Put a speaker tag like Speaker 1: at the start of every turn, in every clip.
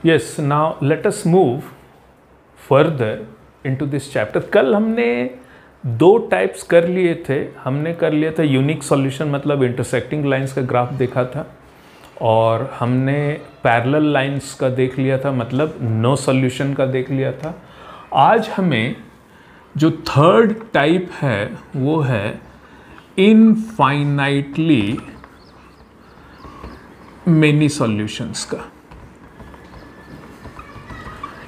Speaker 1: Yes, now let us move further into this chapter. कल हमने दो टाइप्स कर लिए थे. हमने कर लिया था यूनिक सॉल्यूशन, मतलब इंटरसेक्टिंग लाइंस का ग्राफ देखा था, और हमने पैरेलल लाइंस का देख लिया था, मतलब नो सॉल्यूशन का देख लिया था. आज हमें जो थर्ड टाइप है वो है इनफाइनाइटली मेनी सॉल्यूशंस का.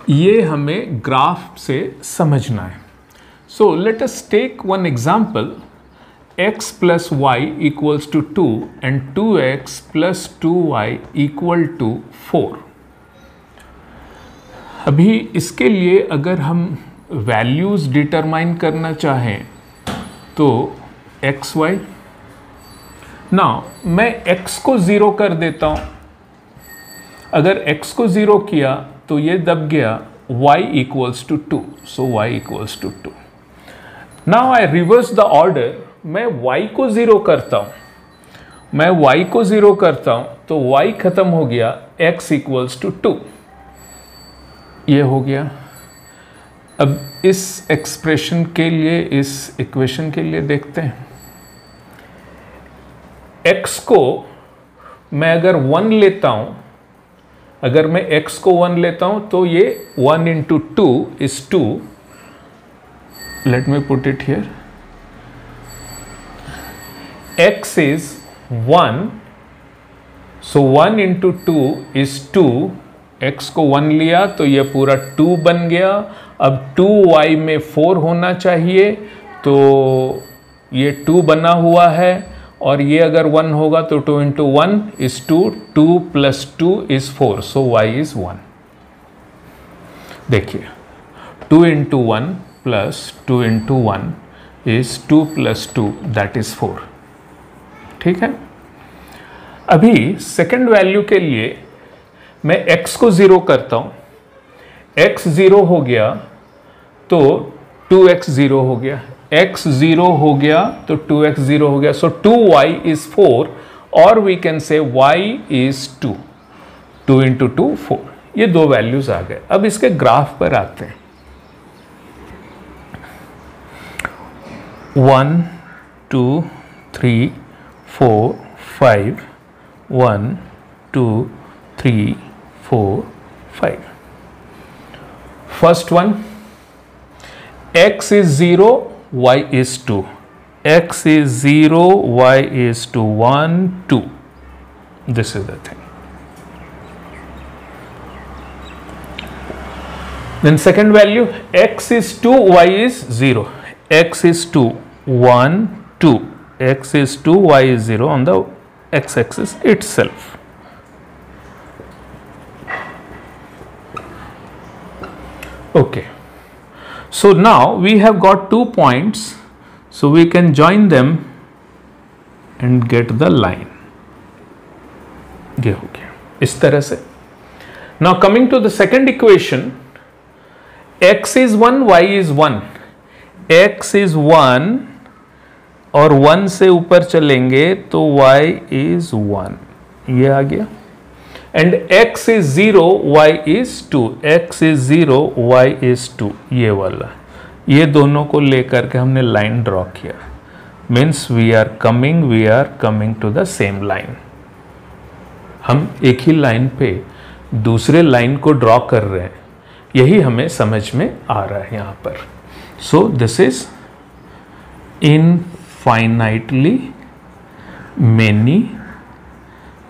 Speaker 1: ये हमें ग्राफ से समझना है. So let us take one example. x plus y equals to 2 and 2x plus 2y equal to 4. अभी इसके लिए अगर हम वैल्यूज डिटरमाइन करना चाहें तो एक्स वाई. नाउ मैं x को 0 कर देता हूं. अगर x को 0 किया तो ये दब गया y equals to 2. So y equals to 2. Now I reverse the order. मैं y को 0 करता हूं. मैं y को 0 करता हूं तो y खत्म हो गया, x equals to 2. ये हो गया. अब इस एक्सप्रेशन के लिए, इस इक्वेशन के लिए देखते हैं. x को मैं अगर 1 लेता हूं, अगर मैं x को 1 लेता हूं तो ये 1 into 2 is 2. Let me put it here. X is 1, so 1 into 2 is 2. x को 1 लिया तो ये पूरा 2 बन गया. अब 2y में 4 होना चाहिए, तो ये 2 बना हुआ है, और ये अगर 1 होगा तो 2 into 1 is 2. 2 plus 2 is 4, so y is 1. देखिए 2 into 1 plus 2 into 1 is 2 plus 2, that is 4. ठीक है. अभी सेकंड वैल्यू के लिए मैं x को 0 करता हूं. x 0 हो गया तो 2x 0 हो गया. x 0 हो गया तो 2x 0 हो गया. सो 2y is 4, और we can say y is 2. 2 into 2 4. ये दो वैल्यूज आ गए. अब इसके ग्राफ पर आते हैं. 1 2 3 4 5. 1 2 3 4 5. First one, x is 0, y is 2. X is 0, y is 2. 1 2. This is the thing. Then second value, x is 2, y is 0. X is 2, 1 2. X is 2, y is 0 on the x-axis itself. Okay. So now we have got 2 points, so we can join them and get the line. ये हो गया इस तरह से. Now coming to the second equation, x is 1, y is 1. x is 1 और 1 से ऊपर चलेंगे तो y is 1. ये आ गया. And x is 0, y is 2. x is 0, y is 2. ये वाला, ये दोनों को लेकर के हमने लाइन ड्रॉ किया. Means we are coming to the same line. हम एक ही लाइन पे दूसरे लाइन को ड्रॉ कर रहे हैं. यही हमें समझ में आ रहा है यहाँ पर. सो this is infinitely many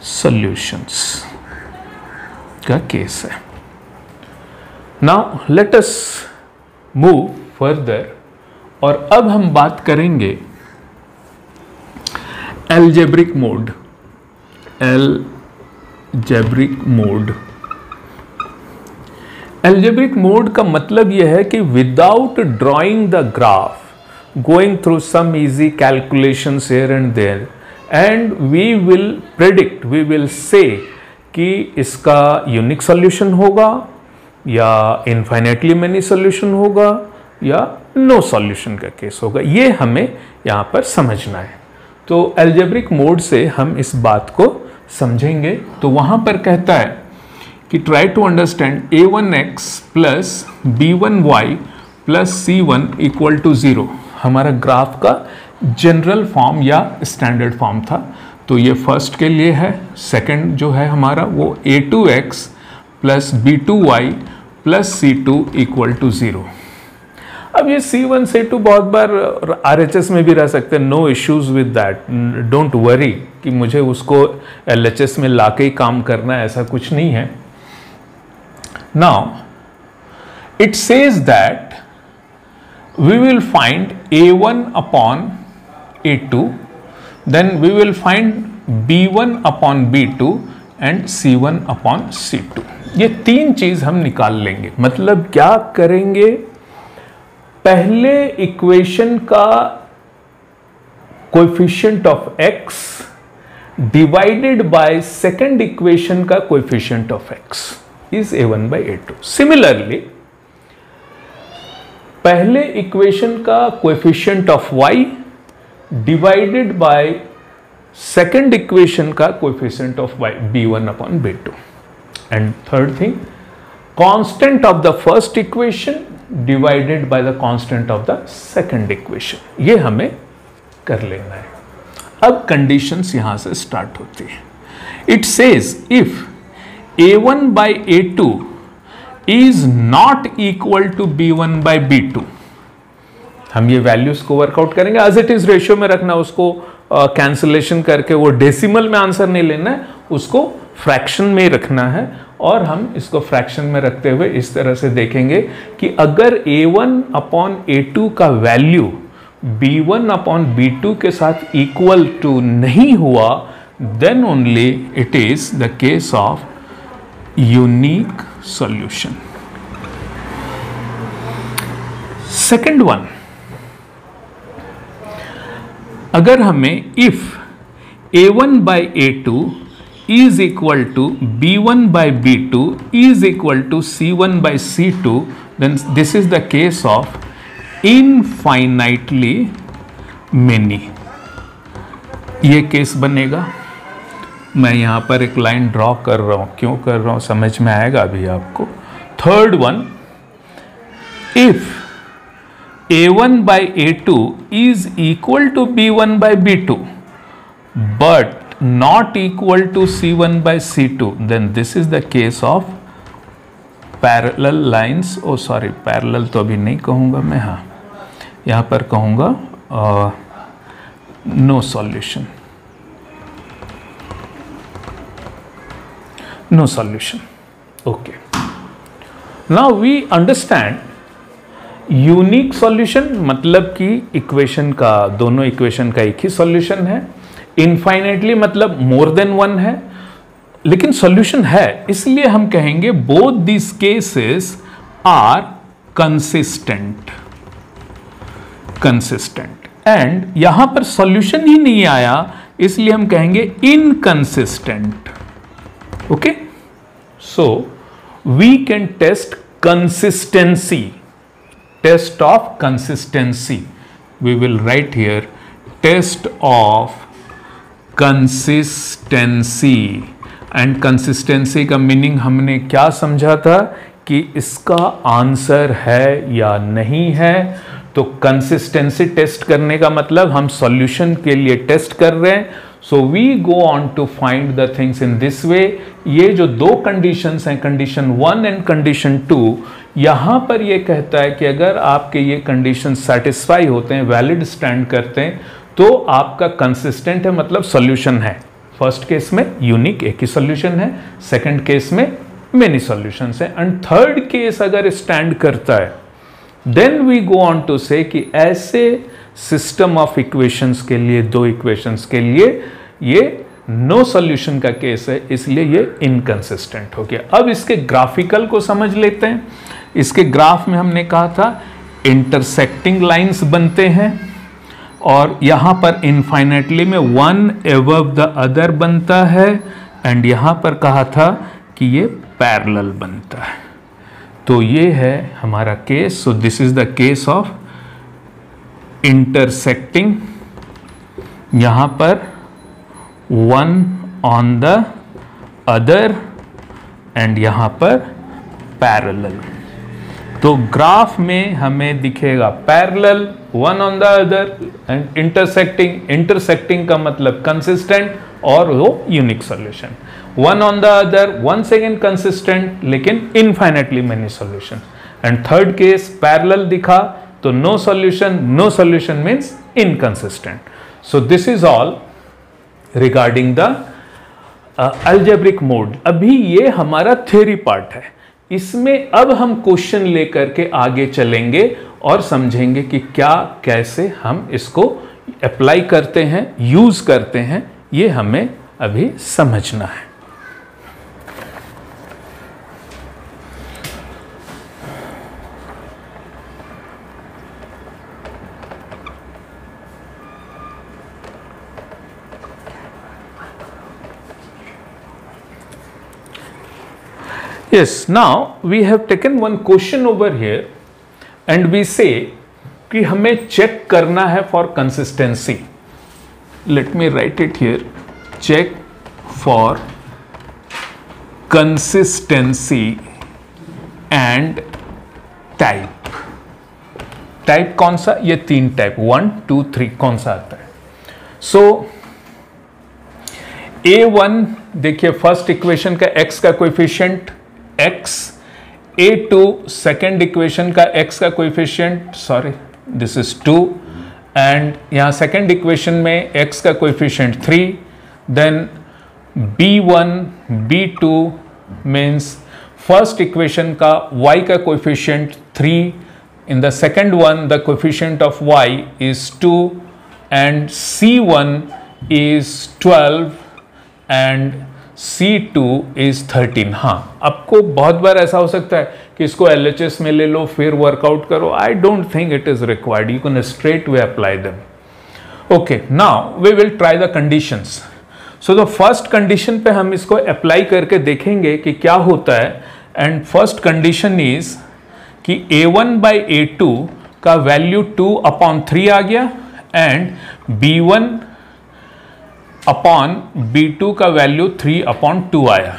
Speaker 1: solutions का केस है. Now let us move further, और अब हम बात करेंगे एल्जेब्रिक मोड. एल्जेब्रिक मोड का मतलब यह है कि without drawing the graph, going through some easy calculations here and there, and we will predict, we will say कि इसका यूनिक सॉल्यूशन होगा या इनफाइनाइटली मेनी सॉल्यूशन होगा या नो सॉल्यूशन का केस होगा. ये हमें यहाँ पर समझना है. तो एल्जेब्रिक मोड से हम इस बात को समझेंगे. तो वहाँ पर कहता है कि try to understand a1x plus b1y plus c1 equal to 0 हमारा ग्राफ का जनरल फॉर्म या स्टैंडर्ड फॉर्म था। तो ये फर्स्ट के लिए है। सेकंड जो है हमारा वो a2x plus b2y plus c2 equal to 0। अब ये C1 C2 बहुत बार RHS में भी रह सकते हैं, no issues with that, don't worry कि मुझे उसको LHS में लाके ही काम करना है, ऐसा कुछ नहीं है। Now it says that we will find A1 upon A2, then we will find B1 upon B2 and C1 upon C2। ये तीन चीज हम निकाल लेंगे। मतलब क्या करेंगे, पहले इक्वेशन का coefficient of x divided by second equation का coefficient of x is a1 by a2। Similarly पहले इक्वेशन का coefficient of y divided by second equation का coefficient of y b1 upon b2। And third thing, constant of the first equation divided by the constant of the second equation. ये हमें कर लेना है। अब conditions यहां से स्टार्ट होती है। It says if a1 by a2 is not equal to b1 by b2, हम ये वैल्यूज को वर्कआउट करेंगे। एज इट इज रेशियो में रखना, उसको कैंसिलेशन करके वो डेसिमल में आंसर नहीं लेना है, उसको फ्रैक्शन में रखना है। और हम इसको फ्रैक्शन में रखते हुए इस तरह से देखेंगे कि अगर a1 अपॉन a2 का वैल्यू b1 अपॉन b2 के साथ इक्वल टू नहीं हुआ, then only it is the case of unique solution. Second one, अगर हमें if a1 by a2 is equal to b1 by b2 is equal to c1 by c2, then this is the case of infinitely many। ये case बनेगा। मैं यहां पर एक line draw कर रहा हूं, क्यों कर रहा हूं समझ में आएगा अभी आपको। Third one, if a1 by a2 is equal to b1 by b2 but not equal to c1 by c2, then this is the case of parallel lines। oh sorry, parallel तो अभी नहीं कहूंगा मैं, हाँ यहां पर कहूंगा no solution, no solution। okay, now we understand unique solution मतलब कि इक्वेशन का, दोनों इक्वेशन का एक ही सॉल्यूशन है। इनफाइनाइटली मतलब मोर देन वन है, लेकिन सॉल्यूशन है, इसलिए हम कहेंगे both this cases are consistent. And यहां पर सॉल्यूशन ही नहीं आया, इसलिए हम कहेंगे inconsistent. Okay, so we can test consistency, test of consistency. We will write here test of consistency. And consistency का मीनिंग हमने क्या समझा था कि इसका आंसर है या नहीं है। तो कंसिस्टेंसी टेस्ट करने का मतलब हम सॉल्यूशन के लिए टेस्ट कर रहे हैं। So we go on to find the things in this way. ये जो दो कंडीशंस हैं, कंडीशन 1 एंड कंडीशन 2, यहां पर ये कहता है कि अगर आपके ये कंडीशन सेटिस्फाई होते हैं, वैलिड स्टैंड करते हैं, तो आपका कंसिस्टेंट है, मतलब सॉल्यूशन है। फर्स्ट केस में यूनिक एक ही सॉल्यूशन है, सेकंड केस में मेनी सॉल्यूशंस हैं, एंड थर्ड केस अगर स्टैंड करता है, then we go on to say कि ऐसे सिस्टम ऑफ इक्वेशंस के लिए, दो इक्वेशंस के लिए ये नो सॉल्यूशन का केस है, इसलिए ये इनकंसिस्टेंट हो गया। अब इसके ग्राफिकल को समझ लेते हैं। इसके ग्राफ में हमने कहा था इंटरसेक्टिंग लाइंस बनते हैं, और यहां पर इनफाइनाइटली में वन एबव द अदर बनता है, एंड यहां पर कहा था कि ये पैरेलल बनता है। तो ये है हमारा case. So this is the case of intersecting, यहां पर one on the other and यहां पर पैरेलल। तो ग्राफ में हमें दिखेगा parallel, one on the other and intersecting. Intersecting का मतलब कंसिस्टेंट और वो unique solution. One on the other, once again consistent लेकिन infinitely many solution. And third case parallel दिखा तो no solution, no solution means inconsistent. So this is all regarding the algebraic mode. अभी ये हमारा theory part है, इसमें अब हम क्वेश्चन लेकर के आगे चलेंगे और समझेंगे कि क्या कैसे हम इसको अप्लाई करते हैं, यूज करते हैं, ये हमें अभी समझना है। Yes, now we have taken one question over here and we say कि हमें चेक करना है for consistency. Let me write it here. Check for consistency and type. Type कौन सा? ये तीन टाइप 1, 2, 3 कौन सा आता है? So A1 देखिए फर्स्ट इक्वेशन का x का coefficient x, A2 second equation का x का coefficient, sorry this is 2, and यहां सेकेंड इक्वेशन में x का coefficient 3, then B1 B2 means first equation का y का coefficient 3, in the second one the coefficient of y is 2 and C1 is 12 and C2 is 13। हाँ, आपको बहुत बार ऐसा हो सकता है कि इसको LHS में ले लो फिर वर्कआउट करो। I don't think it is required, you can straight way apply them. Okay, now we will try the conditions. So the first condition पे हम इसको अप्लाई करके देखेंगे कि क्या होता है। एंड फर्स्ट कंडीशन इज कि A1 by A2 का वैल्यू 2/3 आ गया एंड B1 अपॉन B2 का वैल्यू 3/2 आया।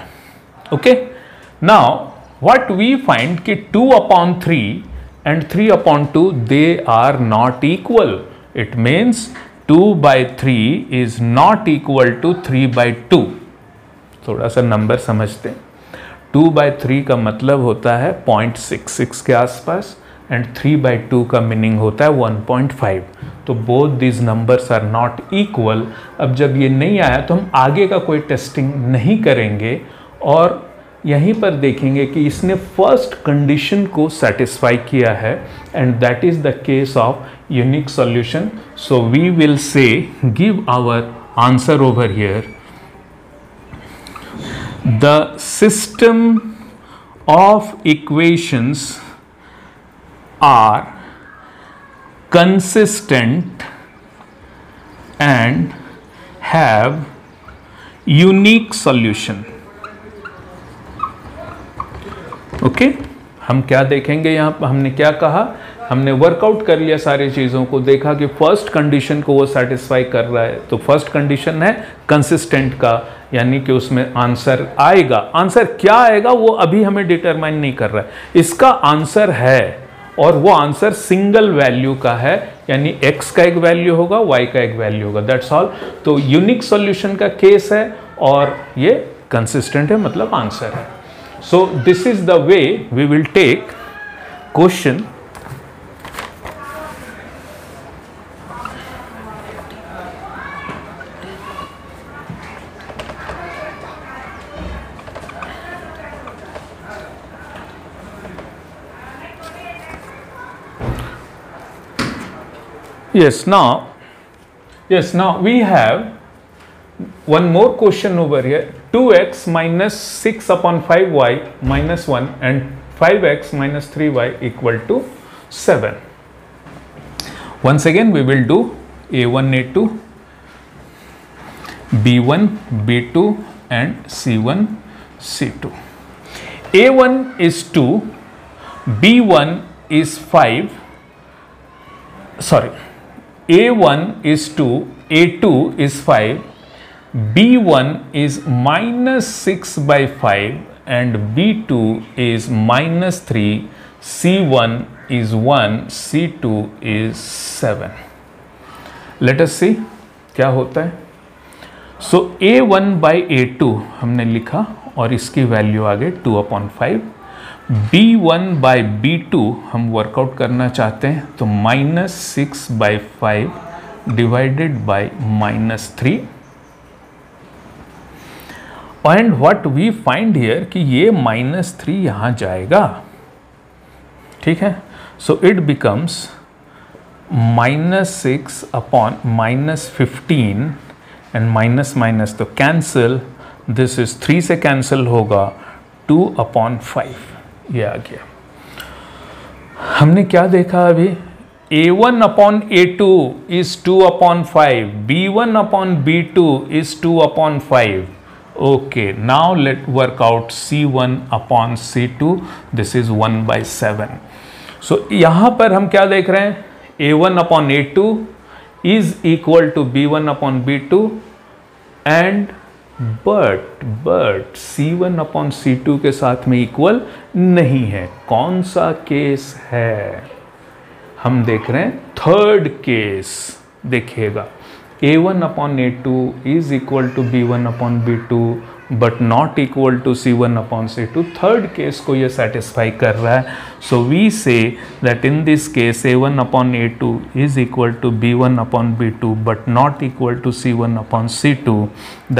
Speaker 1: Okay, now what we find कि 2/3 and 3/2 they are not equal. It means 2/3 is not equal to 3/2। थोड़ा सा नंबर समझते हैं। 2/3 का मतलब होता है 0.66 के आसपास एंड 3/2 का मीनिंग होता है 1.5। तो both this numbers are not equal. अब जब ये नहीं आया तो हम आगे का कोई टेस्टिंग नहीं करेंगे और यहीं पर देखेंगे कि इसने फर्स्ट कंडीशन को सेटिस्फाई किया है and that is the case of unique solution. So we will say give our answer over here. The system of equations are consistent and have unique solution. Okay, हम क्या देखेंगे यहाँ पर? हमने क्या कहा? हमने वर्कआउट कर लिया सारी चीज़ों को, देखा कि फर्स्ट कंडीशन को वो सेटिस्फाई कर रहा है। तो फर्स्ट कंडीशन है कंसिस्टेंट का, यानी कि उसमें आंसर आएगा। आंसर क्या आएगा वो अभी हमें डिटरमाइन नहीं कर रहा है। इसका आंसर है और वो आंसर सिंगल वैल्यू का है, यानी x का एक वैल्यू होगा, y का एक वैल्यू होगा, दैट्स ऑल। तो यूनिक सॉल्यूशन का केस है और ये कंसिस्टेंट है, मतलब आंसर है। So this is the way we will take question. Yes, now we have one more question over here. 2x minus 6/5y minus 1 and 5x minus 3y equal to 7. Once again we will do A1, A2, B1, B2 and C1, C2. A1 is 2, B1 is 5, sorry, A1 is 2, A2 is 5, B1 is minus 6/5 and B2 is -3, C1 is 1, C2 is 7. Let us see क्या होता है. सो A1 by A2 हमने लिखा और इसकी value आ गई 2/5. B1 by B2 हम workout करना चाहते हैं तो -6/5 divided by -3. And what we find here कि ये -3 यहां जाएगा. ठीक है. So it becomes -6 upon -15 and minus minus तो कैंसिल. दिस इज 3 से कैंसिल होगा. 2/5 ये आ गया. हमने क्या देखा अभी. A1 upon A2 is 2/5. B1 upon B2 is 2/5. Okay, now let work out C1 upon C2. This is 1/7. So यहाँ पर हम क्या देख रहे हैं. A1 upon A2 is equal to B1 upon B2 and but C1 upon C2 के साथ में इक्वल नहीं है. कौन सा केस है. हम देख रहे हैं थर्ड केस. देखिएगा A1 upon A2 is equal to B1 upon B2 but not equal to C1 upon C2. Third case को ये सेटिस्फाई कर रहा है. So we say that in this case A1 upon A2 is equal to B1 upon B2 but not equal to C1 upon C2.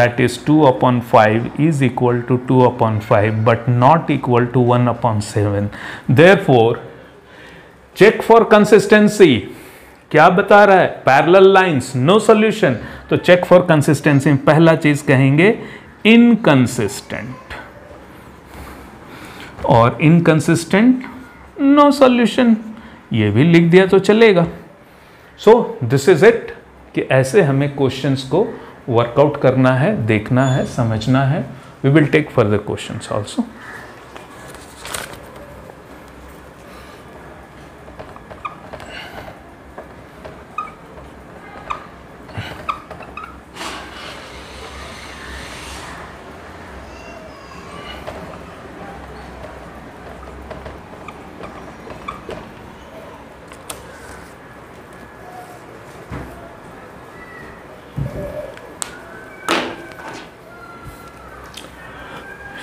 Speaker 1: That is 2/5 is equal to 2/5 but not equal to 1/7. Therefore check for consistency. क्या बता रहा है. Parallel lines no solution. तो check for consistency पहला चीज कहेंगे inconsistent और inconsistent no solution. ये भी लिख दिया तो चलेगा. सो दिस इज इट कि ऐसे हमें क्वेश्चंस को वर्कआउट करना है, देखना है, समझना है. We will take further questions also.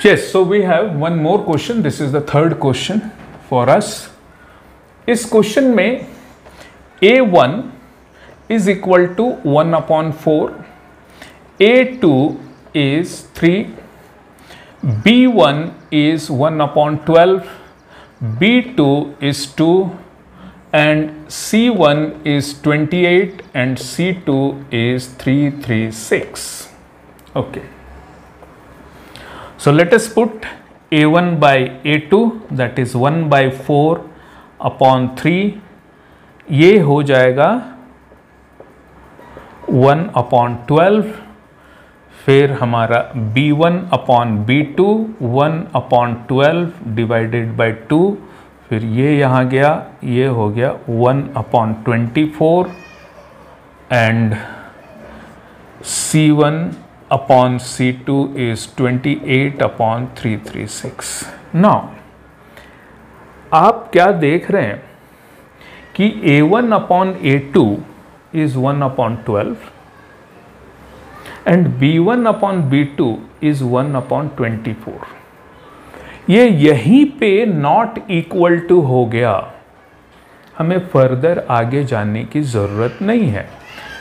Speaker 1: Yes, so we have one more question. This is the third question for us. इस क्वेश्चन में A1 is equal to 1/4, A2 is 3, B1 is 1/12, B2 is 2 and C1 is 28 and C2 is 336. Okay. So let us put A1 by A2 that is 1/4 upon 3. ये हो जाएगा 1/12. फिर हमारा B1 upon B2 1/12 divided by 2. फिर ये यहाँ गया, ये हो गया 1/24 and C1 upon C2 is 28/336. Now आप क्या देख रहे हैं कि A1 upon A2 is 1/12 and B1 upon B2 is 1/24. ये यहीं पे नॉट इक्वल टू हो गया. हमें फर्दर आगे जाने की ज़रूरत नहीं है.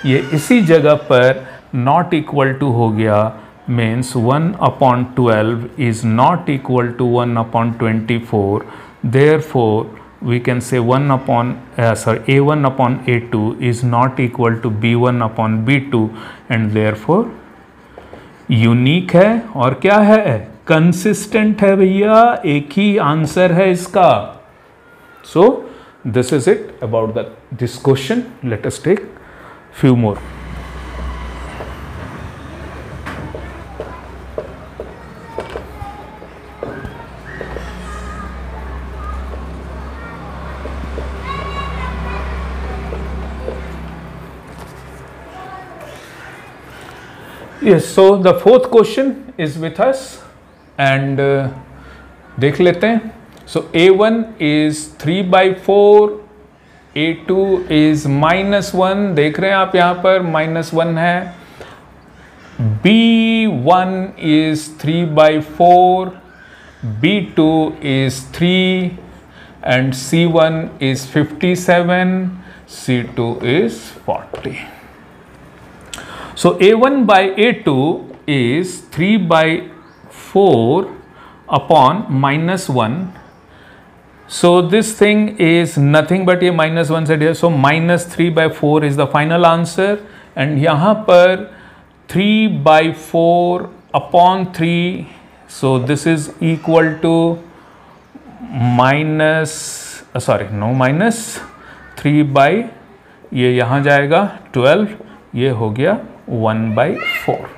Speaker 1: ये इसी जगह पर नॉट इक्वल टू हो गया means 1/12 is not equal to 1/24. Therefore we can say A1 upon A2 is not equal to B1 upon B2 and therefore unique है. और क्या है. कंसिस्टेंट है भैया. एक ही आंसर है इसका. So this is it about this question. Let us take few more. Yes, so the fourth question is with us and देख लेते हैं. सो A1 इज 3/4, A2 इज -1, देख रहे हैं आप यहाँ पर -1 है. B1 is 3/4, B2 is 3, and C1 is 57, C2 is 40. So A1 by A2 is 3/4 upon -1. So this thing is nothing but ये -1 से दिया, so -3/4 is the final answer. And यहाँ पर 3/4 upon 3, so this is equal to -3 by ये यहाँ जाएगा 12, ये हो गया 1/4.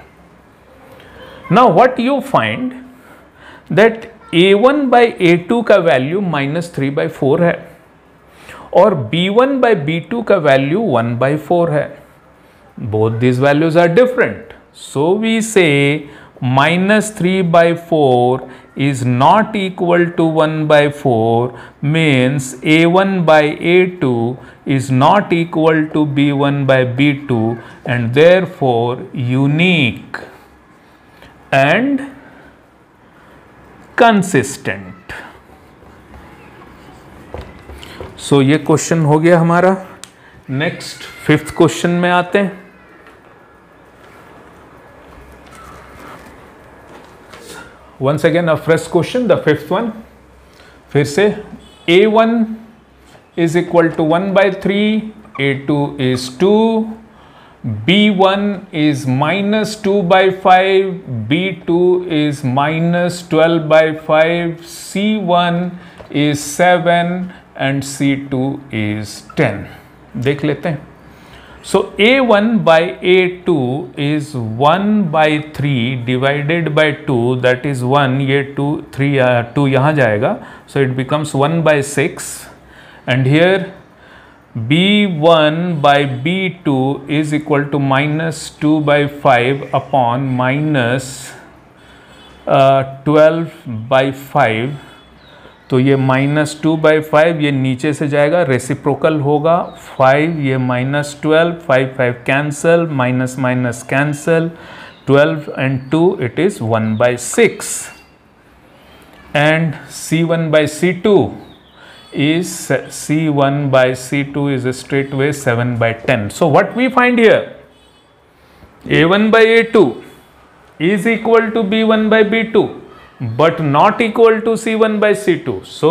Speaker 1: Now what you find that A1 by A2 का वैल्यू -3/4 है और B1 by B2 का वैल्यू 1/4 है. Both these values are different, so we say -3/4 is not equal to 1/4, means A1 by A2 is not equal to B1 by B2, and therefore unique and consistent. So ये question हो गया हमारा. Next 5th question में आते हैं. Once again a fresh question, the 5th one. फिर से A1 is equal to 1/3, A2 is 2, B1 is -2/5, B2 is -12/5, C1 is 7 and C2 is 10. देख लेते हैं. So A1 by A2 is 1/3 divided by 2, that is 1, ये 2 यहाँ जाएगा, so it becomes 1/6. And here B1 by B2 is equal to -2/5 upon -12/5. तो ये -2/5 ये नीचे से जाएगा, रेसिप्रोकल होगा. 5 ये -12, 5 cancel, minus cancel, 12 and 2 it is 1/6. And C1 by C2 is straightaway 7/10. So what we find here, A1 by A2 is equal to B1 by B2, but not equal to C1 by C2. So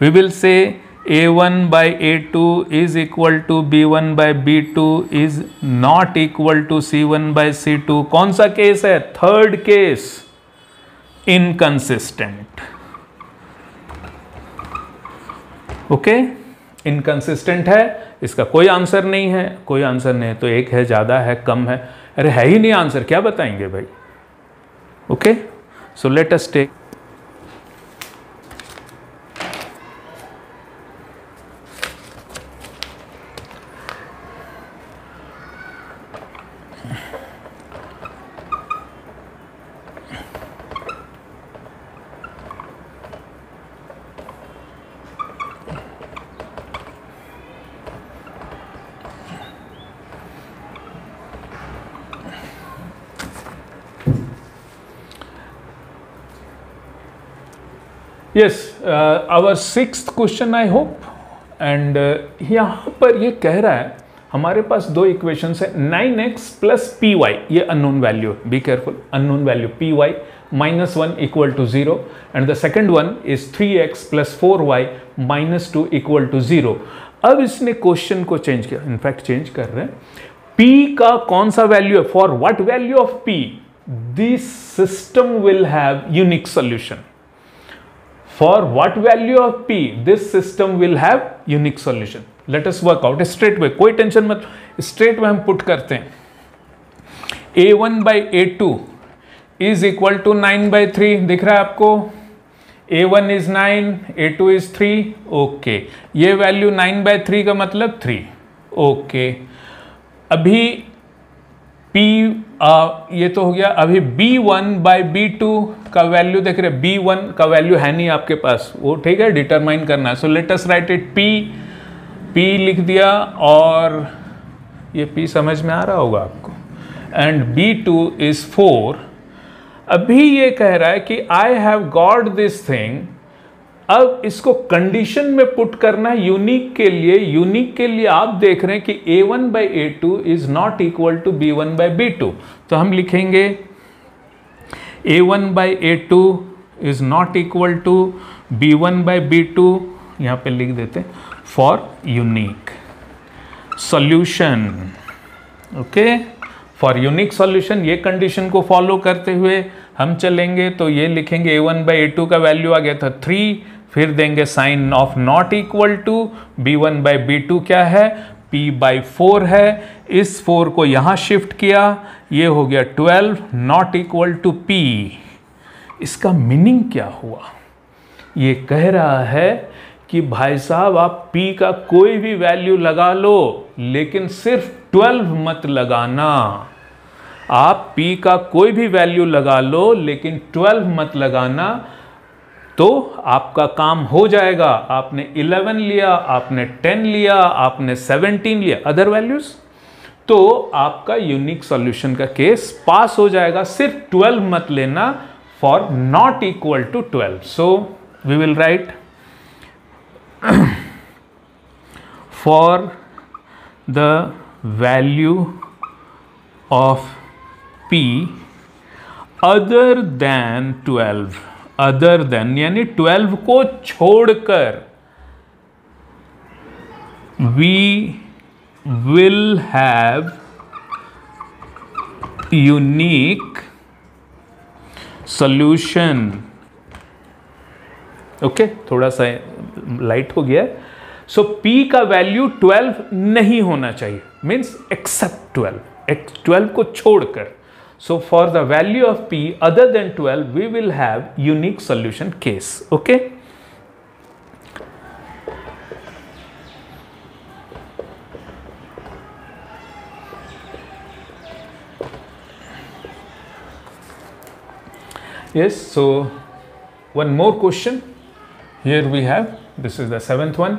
Speaker 1: we will say A1 by A2 is equal to B1 by B2 is not equal to C1 by C2. कौन सा case है? Third case, inconsistent. Okay, inconsistent है, इसका कोई answer नहीं है. कोई answer नहीं है तो एक है, ज़्यादा है, कम है, अरे है ही नहीं आंसर, क्या बताएंगे भाई. Okay, so let us take yes, our 6th question I hope. And यहाँ पर ये कह रहा है हमारे पास दो इक्वेशंस है, 9x प्लस पी वाई, ये unknown value, be careful, unknown value P Y -1 equal to 0, and the second one is 3x plus 4y -2 equal to 0. अब इसने क्वेश्चन को चेंज किया, इनफैक्ट चेंज कर रहे हैं. p का कौन सा वैल्यू है, for what value of p this system will have unique solution. For what value of p this system will have unique solution. Let us work out straight way, कोई tension मत, straight way हम put करते हैं. A1 by A2 is equal to 9/3, दिख रहा है आपको. A1 is 9, A2 is 3. Okay, ये वैल्यू 9/3 का मतलब 3. ओके, अभी P ये तो हो गया। अभी b1 बाई b2 का वैल्यू देख रहे, b1 का वैल्यू है नहीं आपके पास, वो ठीक है, डिटरमाइन करना है। So let us right it, p लिख दिया, और ये p समझ में आ रहा होगा आपको, एंड b2 इज 4। अभी ये कह रहा है कि I have got this thing. अब इसको कंडीशन में पुट करना है यूनिक के लिए। यूनिक के लिए आप देख रहे हैं कि a1 by a2 is not equal to b1 by b2, तो हम लिखेंगे a1 by a2 is not equal to b1 by b2, यहां पे लिख देते for unique solution. Okay, for unique solution ये कंडीशन को फॉलो करते हुए हम चलेंगे, तो ये लिखेंगे a1 बाई a2 का वैल्यू आ गया था 3, फिर देंगे sign of not equal to, b1 by b2 क्या है, p बाई 4 है, इस 4 को यहां शिफ्ट किया, ये हो गया 12 नॉट इक्वल टू p। इसका मीनिंग क्या हुआ? ये कह रहा है कि भाई साहब आप p का कोई भी वैल्यू लगा लो, लेकिन सिर्फ 12 मत लगाना। आप p का कोई भी वैल्यू लगा लो, लेकिन 12 मत लगाना, तो आपका काम हो जाएगा। आपने 11 लिया, आपने 10 लिया, आपने 17 लिया, अदर वैल्यूज, तो आपका यूनिक सॉल्यूशन का केस पास हो जाएगा। सिर्फ 12 मत लेना, for not equal to 12। So we will write for the value of p other than 12, other than यानी 12 को छोड़कर, we will have unique solution। Okay, थोड़ा सा लाइट हो गया। सो p का वैल्यू 12 नहीं होना चाहिए, मीन्स एक्सेप्ट 12 को छोड़कर। So for the value of p other than 12, we will have unique solution case. Okay? Yes, so one more question. Here we have, this is the 7th one.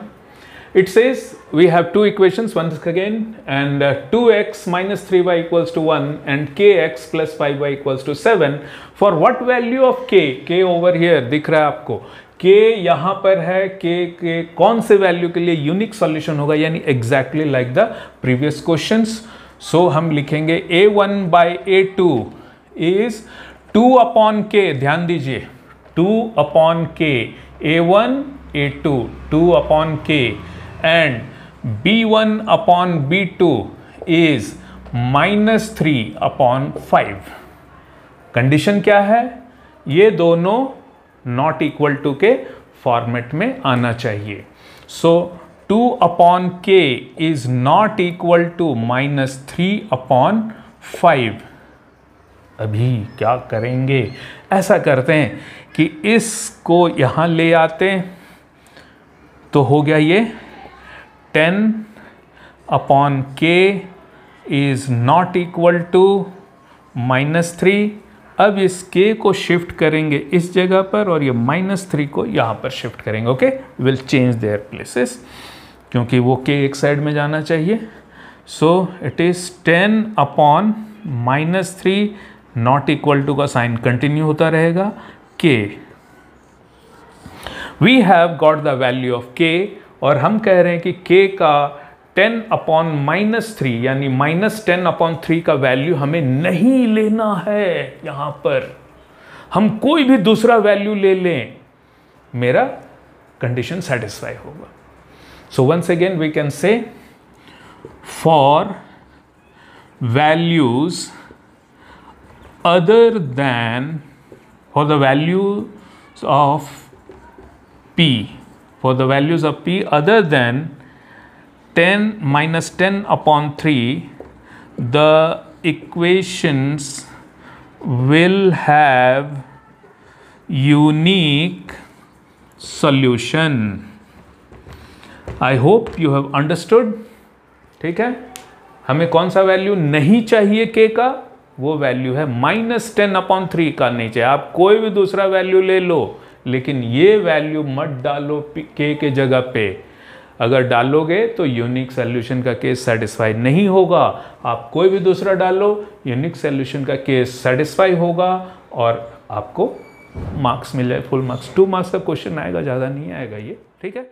Speaker 1: It says we have two equations once again, and 2x minus 3y equals to 1 and kx plus 5y equals to 7. For what value of k? K over here दिख रहा है आपको, k यहाँ पर है, k कौन से value के लिए यूनिक सॉल्यूशन होगा, यानी exactly like the previous questions. So हम लिखेंगे a1 by a2 is 2 upon k, ध्यान दीजिए 2 upon k, a1 a2 2 upon k, and b1 upon b2 is minus 3 upon 5। Condition क्या है? ये दोनों नॉट इक्वल टू के फॉर्मेट में आना चाहिए। सो 2 upon k is not equal to minus 3 upon 5। अभी क्या करेंगे? ऐसा करते हैं कि इसको यहां ले आते हैं, तो हो गया ये 10 upon k is not equal to -3। अब इस k को शिफ्ट करेंगे इस जगह पर, और ये -3 को यहाँ पर शिफ्ट करेंगे। Okay, will change their places, क्योंकि वो k एक साइड में जाना चाहिए। So it is 10 upon -3, not equal to का साइन कंटिन्यू होता रहेगा, k। We have got the value of k, और हम कह रहे हैं कि k का 10 अपॉन -3 यानी -10 अपॉन 3 का वैल्यू हमें नहीं लेना है। यहां पर हम कोई भी दूसरा वैल्यू ले लें, मेरा कंडीशन सेटिस्फाई होगा। So once again we can say for values other than, for the values of p, for the values of p other than 10 minus 10 upon 3, the equations will have unique solution. I hope you have understood. ठीक है, हमें कौन सा value नहीं चाहिए k का? वो value है -10/3 का नीचे। आप कोई भी दूसरा वैल्यू ले लो, लेकिन ये वैल्यू मत डालो k के जगह पे। अगर डालोगे तो यूनिक सॉल्यूशन का केस सेटिस्फाई नहीं होगा। आप कोई भी दूसरा डालो, यूनिक सॉल्यूशन का केस सेटिस्फाई होगा और आपको मार्क्स मिले, फुल मार्क्स। 2 मार्क्स का क्वेश्चन आएगा, ज़्यादा नहीं आएगा ये, ठीक है।